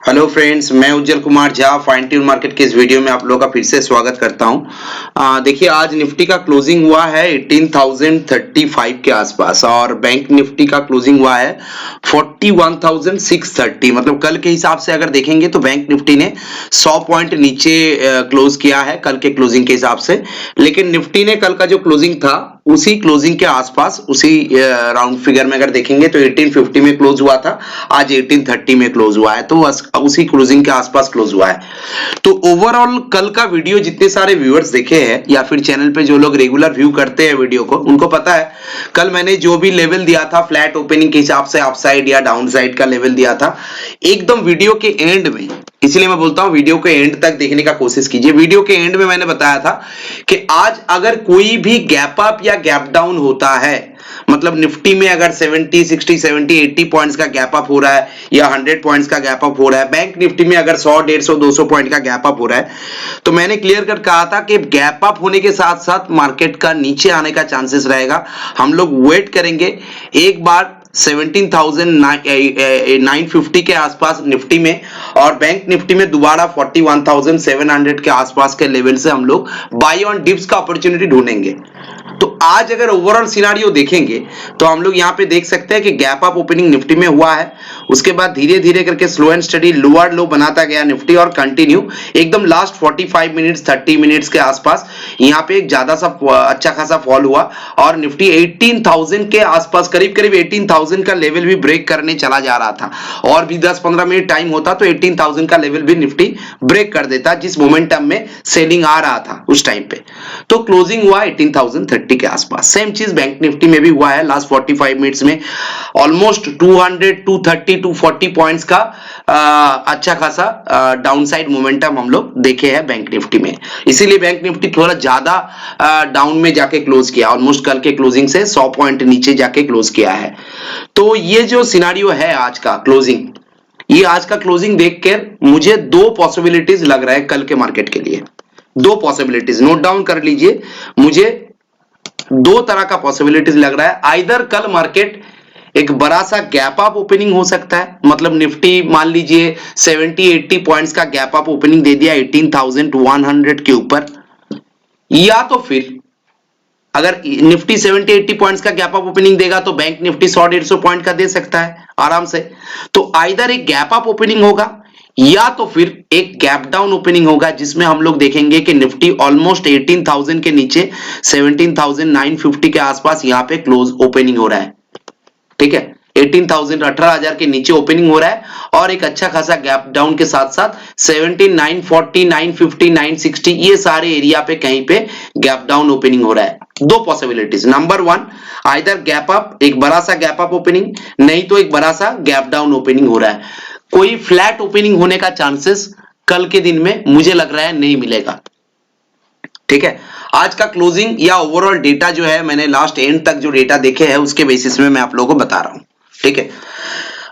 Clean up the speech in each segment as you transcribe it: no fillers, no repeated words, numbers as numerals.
Hello friends, मैं Ujjwal Kumar Jha Fine Tune Market के इस वीडियो में आप लोगों का फिर से स्वागत करता हूं। देखिए, आज निफ्टी का क्लोजिंग हुआ है 18,035 के आसपास और बैंक निफ्टी का क्लोजिंग हुआ है 41,630। मतलब कल के हिसाब से अगर देखेंगे तो बैंक निफ्टी ने 100 पॉइंट नीचे क्लोज किया है कल के क्लोजिंग के हिसाब से। लेकिन निफ्टी ने कल का जो क्लोजिंग था उसी क्लोजिंग के आसपास, उसी राउंड फिगर में अगर देखेंगे तो 1850 में क्लोज हुआ था, आज 1830 में क्लोज हुआ है, तो उसी क्लोजिंग के आसपास क्लोज हुआ है। तो ओवरऑल कल का वीडियो जितने सारे व्यूअर्स देखे हैं या फिर चैनल पे जो लोग रेगुलर व्यू करते हैं वीडियो को, उनको पता है कल मैंने जो भी लेवल दिया था फ्लैट ओपनिंग के हिसाब से अपसाइड या डाउन साइड का लेवल दिया था एकदम वीडियो के एंड में। इसलिए मैं बोलता हूं वीडियो के एंड तक देखने का कोशिश कीजिए। वीडियो के एंड में मैंने बताया था कि आज अगर कोई भी गैप अप या गैप डाउन होता है, मतलब निफ्टी में अगर 70, 60, 70, 80 पॉइंट्स का गैप अप हो रहा है या 100 पॉइंट्स का गैप अप हो रहा है, बैंक निफ्टी में अगर 100, 150, 200 पॉइंट का गैप अप हो रहा है, तो मैंने क्लियर कट कहा था कि गैप अप होने के साथ साथ मार्केट का नीचे आने का चांसेस रहेगा। हम लोग वेट करेंगे एक बार 17,950 के आसपास निफ्टी में और बैंक निफ्टी में दोबारा 41,700 के आसपास के लेवल से हम लोग बाई ऑन डिप्स का अपॉर्चुनिटी ढूंढेंगे। तो आज अगर ओवरऑल सिनारियो देखेंगे तो हम लोग यहां पे देख सकते हैं कि गैप अप ओपनिंग निफ्टी में हुआ है, उसके बाद धीरे धीरे करके स्लो एंड स्टडी लोअर लो बनाता गया निफ्टी और कंटिन्यू एकदम लास्ट 45 मिनट्स 30 मिनट्स के आसपास यहां पे एक ज्यादा सा अच्छा खासा फॉल हुआ और निफ्टी 18,000 के आसपास करीब करीब 18,000 का लेवल भी ब्रेक करने चला जा रहा था और भी 10-15 मिनट टाइम होता तो 18,000 का लेवल भी निफ्टी ब्रेक कर देता जिस मोमेंटम में सेलिंग आ रहा था उस टाइम पे। तो क्लोजिंग हुआ 18,030 के आसपास। सेम चीज बैंक निफ्टी में भी हुआ है लास्ट 45 मिनट्स में ऑलमोस्ट 200, 230, 240 पॉइंट्स का अच्छा खासा डाउन साइड मोमेंटम हम लोग देखे हैं बैंक निफ्टी में। इसीलिए बैंक निफ्टी थोड़ा ज्यादा डाउन में जाके क्लोज किया, ऑलमोस्ट कल के क्लोजिंग से 100 पॉइंट नीचे जाके क्लोज किया है। तो ये जो सिनारियो है आज का क्लोजिंग, ये आज का क्लोजिंग देखकर मुझे दो पॉसिबिलिटीज लग रहा है कल के मार्केट के लिए। दो पॉसिबिलिटीज नोट डाउन कर लीजिए, मुझे दो तरह का पॉसिबिलिटीज लग रहा है। आइदर कल मार्केट एक बड़ा सा गैप अप ओपनिंग हो सकता है, मतलब निफ्टी मान लीजिए 70-80 पॉइंट्स का गैप अप ओपनिंग दे दिया 18,100 के ऊपर, या तो फिर अगर निफ्टी 70-80 पॉइंट्स का गैप अप ओपनिंग देगा तो बैंक निफ्टी 100-150 पॉइंट का दे सकता है आराम से। तो आइदर एक गैप अप ओपनिंग होगा या तो फिर एक गैप डाउन ओपनिंग होगा जिसमें हम लोग देखेंगे कि निफ्टी ऑलमोस्ट 18,000 के नीचे 17,950 के आसपास यहां पे क्लोज ओपनिंग हो रहा है। ठीक है, 18,000 18,000 के नीचे ओपनिंग हो रहा है और एक अच्छा खासा गैप डाउन के साथ साथ 17,940, 950, 960 ये सारे एरिया पे कहीं पे गैप डाउन ओपनिंग हो रहा है। दो possibilities, number one either gap up, एक बड़ा सा गैप अप ओपनिंग, नहीं तो एक बड़ा सा गैप डाउन ओपनिंग हो रहा है। कोई फ्लैट ओपनिंग होने का चांसेस कल के दिन में मुझे लग रहा है नहीं मिलेगा। ठीक है, आज का क्लोजिंग या ओवरऑल डेटा जो है मैंने लास्ट एंड तक जो डेटा देखे हैं उसके बेसिस में मैं आप लोगों को बता रहा हूं। ठीक है,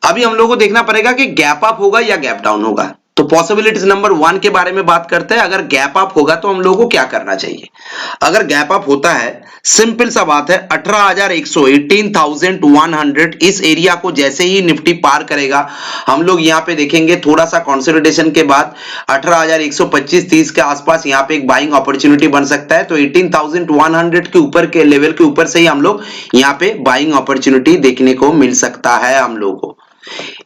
अभी हम लोगों को देखना पड़ेगा कि गैप अप होगा या गैप डाउन होगा। तो पॉसिबिलिटीज नंबर 1 के बारे में बात करते हैं। अगर गैप अप होगा तो हम लोगों को क्या करना चाहिए। अगर गैप अप होता है, सिंपल सा बात है, 18,100, 18,100 इस एरिया को जैसे ही निफ्टी पार करेगा हम लोग यहां पे देखेंगे थोड़ा सा कंसोलिडेशन के बाद 18,125-30 के आसपास यहां पे एक बाइंग अपॉर्चुनिटी बन सकता है। तो 18,100 के ऊपर के लेवल के ऊपर से ही हम लोग यहां पे बाइंग अपॉर्चुनिटी देखने को मिल सकता है हम लोगों को।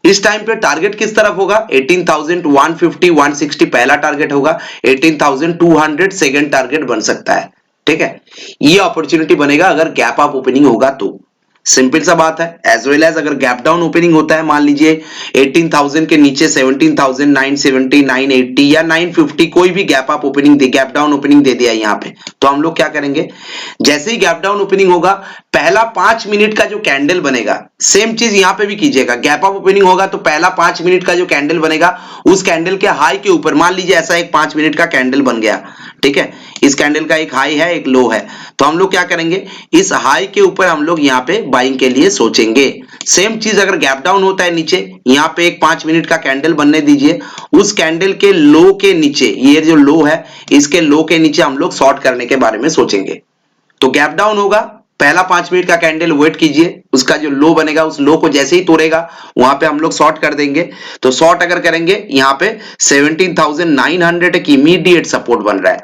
इस टाइम पे टारगेट किस तरफ होगा, 18,150, 160 पहला टारगेट होगा, 18,200 सेकंड टारगेट बन सकता है। ठीक है, ये अपॉर्चुनिटी बनेगा अगर गैप अप ओपनिंग होगा तो। सिंपल सा बात है। एज वेल एज अगर गैप डाउन ओपनिंग होता है, मान लीजिए 18,000 के नीचे 17,970, 980 या 950 कोई भी गैप अप ओपनिंग दे, गैप डाउन ओपनिंग दे दिया यहां पे, तो हम लोग क्या करेंगे, जैसे ही गैप डाउन ओपनिंग होगा पहला 5 मिनट का जो कैंडल बनेगा, सेम चीज यहां पे भी कीजिएगा। गैप अप ओपनिंग होगा तो पहला 5 मिनट का जो कैंडल बनेगा उस कैंडल के हाई के ऊपर, मान लीजिए ऐसा एक 5 मिनट का कैंडल बन गया। ठीक है, इस कैंडल का एक हाई है एक लो है, तो हम लोग क्या करेंगे, इस हाई के ऊपर हम लोग यहाँ पे बाइंग के लिए सोचेंगे। सेम चीज अगर गैप डाउन होता है नीचे, यहाँ पे एक 5 मिनट का कैंडल बनने दीजिए, उस कैंडल के लो के नीचे, ये जो लो है इसके लो के नीचे हम लोग शॉर्ट करने के बारे में सोचेंगे। तो गैप डाउन होगा पहला 5 मिनट का कैंडल वेट कीजिए, उसका जो लो बनेगा उस लो को जैसे ही तोड़ेगा वहां पे हम लोग शॉर्ट कर देंगे। तो शॉर्ट अगर करेंगे यहाँ पे 17,900 एक इमीडिएट सपोर्ट बन रहा है।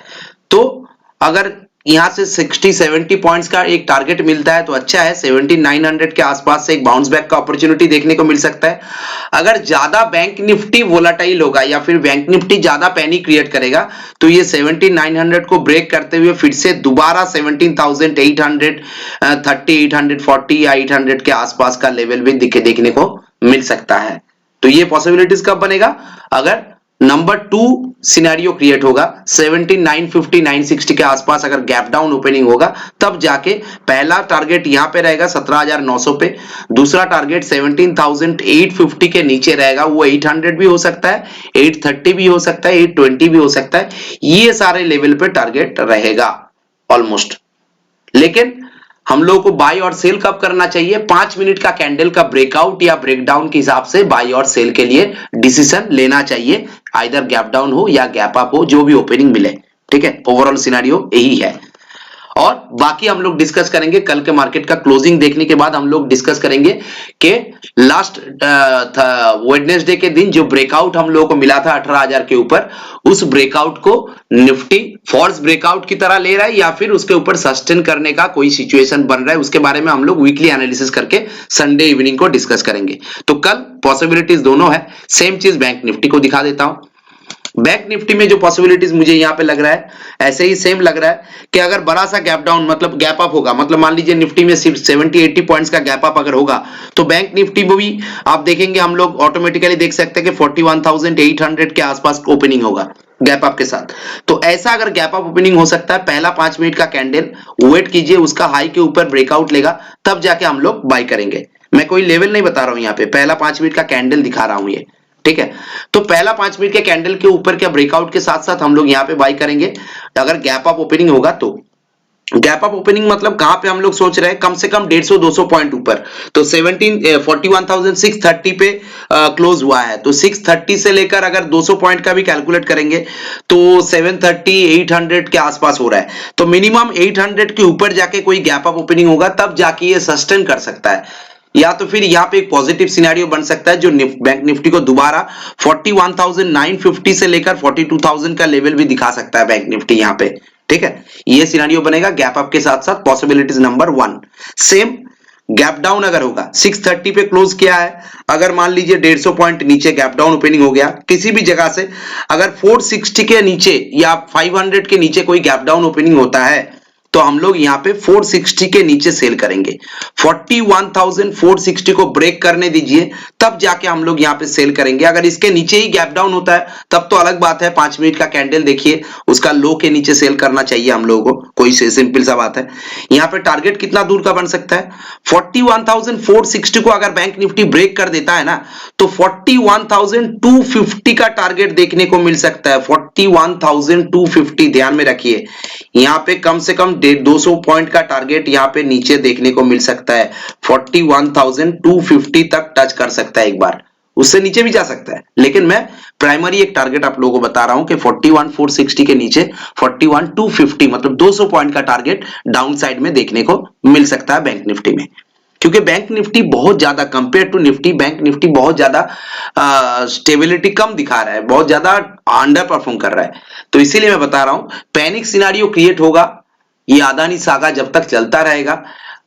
तो अगर यहां से 60-70 पॉइंट्स का एक टारगेट मिलता है तो अच्छा है। 17,900 के आसपास से एक बाउंस बैक का अपॉर्चुनिटी देखने को मिल सकता है। अगर ज्यादा बैंक निफ्टी वोलाटाइल होगा या फिर बैंक निफ्टी ज्यादा पैनिक क्रिएट करेगा तो ये 17,900 को ब्रेक करते हुए फिर से दोबारा 17,830, 840 या 800 के आसपास का लेवल भी देखने को मिल सकता है। तो ये पॉसिबिलिटीज कब बनेगा? अगर नंबर 2 सिनेरियो क्रिएट होगा, 17,950 960 के आसपास अगर गैप डाउन ओपनिंग होगा तब जाके पहला टारगेट यहां पे रहेगा 17,900 पे, दूसरा टारगेट 17,850 के नीचे रहेगा, वो 800 भी हो सकता है, 830 भी हो सकता है, 820 भी हो सकता है। ये सारे लेवल पे टारगेट रहेगा ऑलमोस्ट। लेकिन हम लोगों को बाय और सेल कब करना चाहिए? 5 मिनट का कैंडल का ब्रेकआउट या ब्रेकडाउन के हिसाब से बाय और सेल के लिए डिसीजन लेना चाहिए, आइदर गैप डाउन हो या गैप अप हो, जो भी ओपनिंग मिले। ठीक है, ओवरऑल सिनेरियो यही है। और बाकी हम लोग डिस्कस करेंगे कल के मार्केट का क्लोजिंग देखने के बाद। हम लोग डिस्कस करेंगे कि लास्ट वेडनेसडे के दिन जो ब्रेकआउट हम लोगों को मिला था 18,000 के ऊपर, उस ब्रेकआउट को निफ्टी फॉल्स ब्रेकआउट की तरह ले रहा है या फिर उसके ऊपर सस्टेन करने का कोई सिचुएशन बन रहा है, उसके बारे में हम लोग वीकली एनालिसिस करके संडे इवनिंग को डिस्कस करेंगे। तो कल पॉसिबिलिटीज दोनों है। सेम चीज बैंक निफ्टी को दिखा देता हूं। बैंक निफ्टी में जो पॉसिबिलिटीज मुझे यहां पे लग रहा है, ऐसे ही सेम लग रहा है कि अगर बड़ा सा गैप डाउन मतलब गैप अप होगा, मतलब मान लीजिए निफ्टी में सिर्फ 70-80 पॉइंट्स का गैप अप अगर होगा तो बैंक निफ्टी में भी आप देखेंगे, हम लोग ऑटोमेटिकली देख सकते हैं कि 41,800 के आसपास ओपनिंग होगा गैप अप के साथ। तो ऐसा अगर गैप अप ओपनिंग हो सकता है, पहला 5 मिनट का कैंडल वेट कीजिए, उसका हाई के ऊपर ब्रेकआउट लेगा तब जाके हम लोग बाय करेंगे। मैं कोई लेवल नहीं बता रहा हूं, यहाँ पे पहला 5 मिनट का कैंडल दिखा रहा हूं ये। ठीक है, तो पहला 5 मिनट के कैंडल के ऊपर क्या ब्रेकआउट के साथ साथ हम लोग यहाँ पे बाय करेंगे। अगर गैप अप ओपनिंग होगा तो गैप अप ओपनिंग मतलब कहां पे हम लोग सोच रहे हैं, कम से कम 150-200 पॉइंट ऊपर। तो 41,630 पे क्लोज हुआ है, तो 630 से लेकर अगर 200 पॉइंट का भी कैलकुलेट करेंगे तो 730-800 के आसपास हो रहा है। तो मिनिमम 800 के ऊपर जाके कोई गैप अप ओपनिंग होगा तब जाके ये सस्टेन कर सकता है, या तो फिर यहाँ पे एक पॉजिटिव सिनेरियो बन सकता है जो बैंक निफ्टी को दोबारा 41,950 से लेकर 42,000 का लेवल भी दिखा सकता है बैंक निफ्टी यहाँ पे। ठीक है, ये सिनेरियो बनेगा गैप अप के साथ साथ। Possibilities number 1 same gap down अगर होगा, 630 पे क्लोज किया है, अगर मान लीजिए 150 पॉइंट नीचे गैप डाउन ओपनिंग हो गया किसी भी जगह से, अगर 460 के नीचे या 500 के नीचे कोई गैप डाउन ओपनिंग होता है तो हम लोग यहाँ पे 460 के नीचे सेल करेंगे। 41,460 को ब्रेक करने दीजिए तब जाके हम लोग यहाँ पे सेल करेंगे। अगर इसके नीचे ही गैप डाउन होता है तब तो अलग बात है, 5 मिनट का कैंडल देखिए, उसका लो के नीचे सेल करना चाहिए हम लोगों को, कोई सिंपल सा बात है। यहाँ पे टारगेट कितना दूर का बन सकता है? 41,460 को अगर बैंक निफ्टी ब्रेक कर देता है ना तो 41,250 का टारगेट देखने को मिल सकता है। 41,250 ध्यान में रखिए, यहाँ पे कम से कम 200 पॉइंट का टारगेट यहाँ पे नीचे देखने को मिल सकता है। 41,250 तक टच कर सकता है एक बार, उससे नीचे भी जा सकता है, लेकिन मैं प्राइमरी एक टारगेट आप लोगों को बता रहा हूं कि 41,460 के नीचे 41,250 मतलब 200 पॉइंट का टारगेट डाउन साइड में देखने को मिल सकता है बैंक निफ्टी में। क्योंकि बैंक निफ्टी बहुत ज्यादा compare to Nifty, bank Nifty बहुत ज्यादा स्टेबिलिटी कम दिखा रहा है, बहुत ज्यादा अंडर परफॉर्म कर रहा है। तो इसीलिए मैं बता रहा हूं पैनिक सिनेरियो क्रिएट होगा, ये अदानी सागा जब तक चलता रहेगा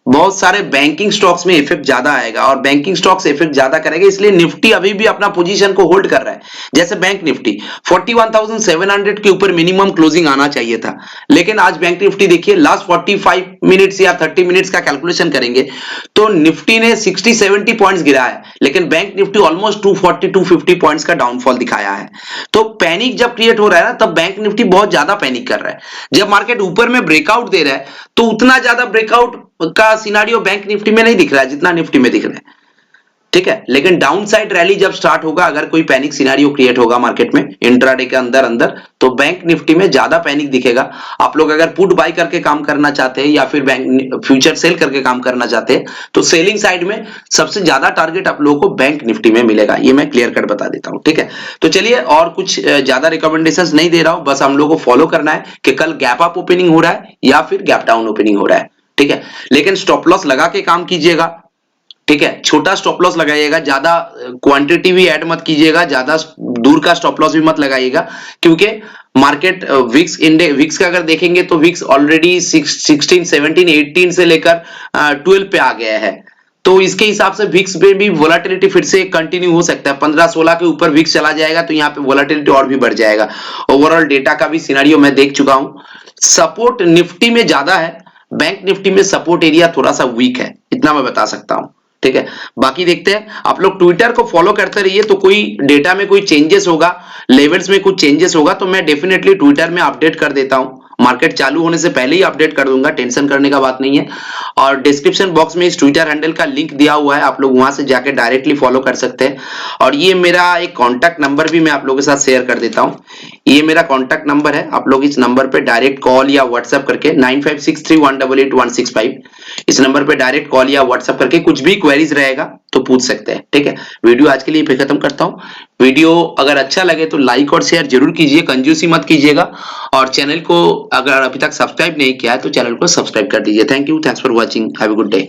बहुत सारे बैंकिंग स्टॉक्स में इफेक्ट ज्यादा आएगा और बैंकिंग स्टॉक्स इफेक्ट ज्यादा करेगा, इसलिए निफ्टी अभी भी अपना पोजीशन को होल्ड कर रहा है। जैसे बैंक निफ्टी 41,700 के ऊपर मिनिमम क्लोजिंग आना चाहिए था, लेकिन आज बैंक निफ्टी देखिए लास्ट 45 मिनट्स या 30 मिनट्स का कैलकुलेशन करेंगे तो निफ्टी ने 60-70 पॉइंट्स गिरा है, लेकिन बैंक निफ्टी ऑलमोस्ट 240-250 पॉइंट्स का डाउनफॉल दिखाया है। तो पैनिक जब क्रिएट हो रहा है ना तब बैंक निफ्टी बहुत ज्यादा पैनिक कर रहा है। जब मार्केट ऊपर में ब्रेकआउट दे रहा है तो उतना ज्यादा ब्रेकआउट का सिनेरियो बैंक निफ्टी में नहीं दिख रहा है जितना निफ्टी में दिख रहा है। ठीक है, लेकिन डाउन साइड रैली जब स्टार्ट होगा, अगर कोई पैनिक सिनेरियो क्रिएट होगा मार्केट में इंट्राडे के अंदर तो बैंक निफ्टी में ज्यादा पैनिक दिखेगा। आप लोग अगर पुट बाय करके काम करना चाहते हैं या फिर बैंक फ्यूचर सेल करके काम करना चाहते हैं तो सेलिंग साइड में सबसे ज्यादा टारगेट आप लोगों को बैंक निफ्टी में मिलेगा, ये मैं क्लियर कट बता देता हूं। ठीक है, तो चलिए और कुछ ज्यादा रिकमेंडेशंस नहीं दे रहा हूं, बस हम लोग को फॉलो करना है कि कल गैप अप ओपनिंग हो रहा है या फिर गैप डाउन ओपनिंग हो रहा है। ठीक है, लेकिन स्टॉप लॉस लगा के काम कीजिएगा, ठीक है, छोटा स्टॉप लॉस लगाइएगा, ज्यादा क्वांटिटी भी ऐड मत कीजिएगा, ज्यादा दूर का स्टॉप लॉस भी मत लगाइएगा, क्योंकि मार्केट विक्स इंडेक्स, विक्स का अगर देखेंगे तो विक्स ऑलरेडी 16 17 18 से लेकर 12 पे आ गया है, तो इसके हिसाब से विक्स में भी वोलेटिलिटी फिर से कंटिन्यू हो सकता है, 15-16 के ऊपर विक्स चला जाएगा तो यहाँ पे वोलेटिलिटी और भी बढ़ जाएगा। ओवरऑल डेटा का भी सिनेरियो मैं देख चुका हूं, सपोर्ट निफ्टी में ज्यादा है, बैंक निफ्टी में सपोर्ट एरिया थोड़ा सा वीक है, इतना मैं बता सकता हूं, ठीक है। बाकी देखते हैं, आप लोग ट्विटर को फॉलो करते रहिए, तो कोई डेटा में कोई चेंजेस होगा, लेवल्स में कुछ चेंजेस होगा तो मैं डेफिनेटली ट्विटर में अपडेट कर देता हूं, मार्केट चालू होने से पहले ही अपडेट कर दूंगा, टेंशन करने का बात नहीं है। और डिस्क्रिप्शन बॉक्स में इस ट्विटर हैंडल का लिंक दिया हुआ है, आप लोग वहां से जाके डायरेक्टली फॉलो कर सकते हैं। और ये मेरा एक कॉन्टैक्ट नंबर भी मैं आप लोगों के साथ शेयर कर देता हूं, ये मेरा कॉन्टैक्ट नंबर है, आप लोग इस नंबर पे डायरेक्ट कॉल या व्हाट्सएप करके 9563188165 इस नंबर पे डायरेक्ट कॉल या व्हाट्सएप करके कुछ भी क्वेरीज रहेगा तो पूछ सकते हैं, ठीक है। वीडियो आज के लिए पे खत्म करता हूं, वीडियो अगर अच्छा लगे तो लाइक और शेयर जरूर कीजिए, कंजूसी मत कीजिएगा, और चैनल को अगर अभी तक सब्सक्राइब नहीं किया है तो चैनल को सब्सक्राइब कर दीजिए। Thank you, thanks for watching, have a good day.